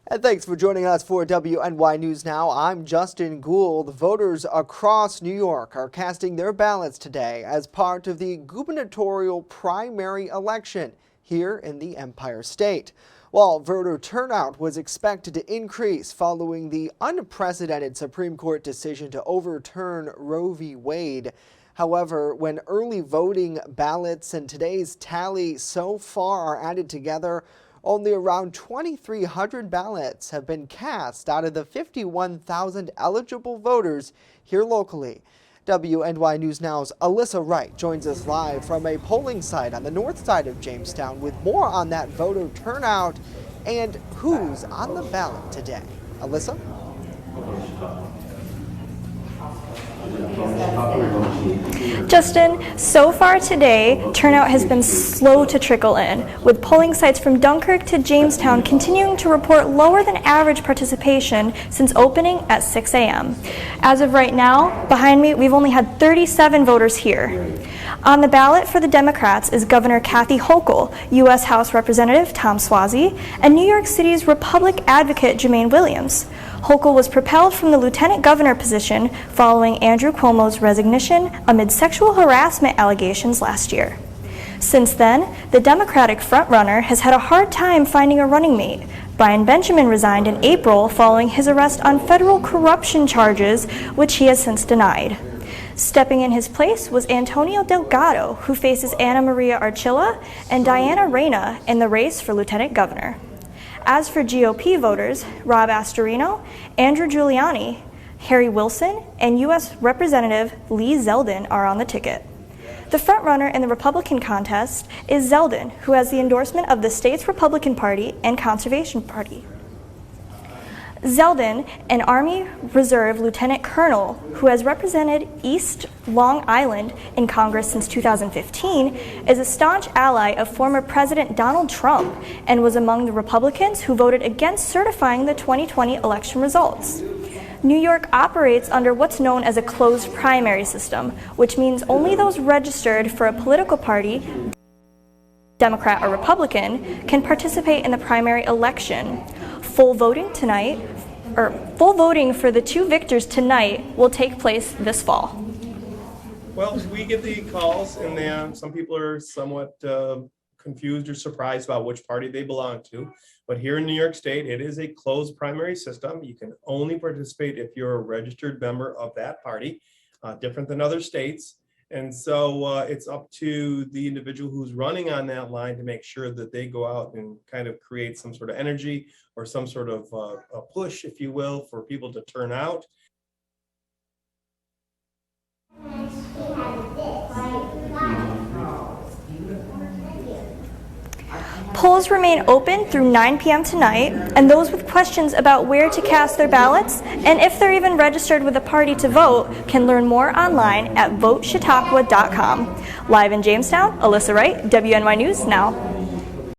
And thanks for joining us for WNY News Now. I'm Justin Gould. Voters across New York are casting their ballots today as part of the gubernatorial primary election here in the Empire State. While voter turnout was expected to increase following the unprecedented Supreme Court decision to overturn Roe v. Wade. However, when early voting ballots and today's tally so far are added together, only around 2,300 ballots have been cast out of the 51,000 eligible voters here locally. WNY News Now's Alyssa Wright joins us live from a polling site on the north side of Jamestown with more on that voter turnout and who's on the ballot today. Alyssa? Justin, so far today, turnout has been slow to trickle in, with polling sites from Dunkirk to Jamestown continuing to report lower than average participation since opening at 6 a.m. As of right now, behind me, we've only had 37 voters here. On the ballot for the Democrats is Governor Kathy Hochul, U.S. House Representative Tom Suozzi, and New York City's Republic advocate Jermaine Williams. Hochul was propelled from the lieutenant governor position following Andrew Cuomo's resignation amid sexual harassment allegations last year. Since then, the Democratic frontrunner has had a hard time finding a running mate. Brian Benjamin resigned in April following his arrest on federal corruption charges, which he has since denied. Stepping in his place was Antonio Delgado, who faces Anna Maria Archila and Diana Reyna in the race for lieutenant governor. As for GOP voters, Rob Astorino, Andrew Giuliani, Harry Wilson, and U.S. Representative Lee Zeldin are on the ticket. The frontrunner in the Republican contest is Zeldin, who has the endorsement of the state's Republican Party and Conservation Party. Zeldin, an Army Reserve Lieutenant Colonel who has represented East Long Island in Congress since 2015, is a staunch ally of former President Donald Trump and was among the Republicans who voted against certifying the 2020 election results. New York operates under what's known as a closed primary system, which means only those registered for a political party, Democrat or Republican, can participate in the primary election. Full voting for the two victors tonight will take place this fall. Well, we get the calls, and then some people are somewhat confused or surprised about which party they belong to. But here in New York State, it is a closed primary system. You can only participate if you're a registered member of that party, different than other states. And so it's up to the individual who's running on that line to make sure that they go out and kind of create some sort of energy or some sort of a push, if you will, for people to turn out. Polls remain open through 9 p.m. tonight, and those with questions about where to cast their ballots and if they're even registered with a party to vote can learn more online at votechautauqua.com. Live in Jamestown, Alyssa Wright, WNY News Now.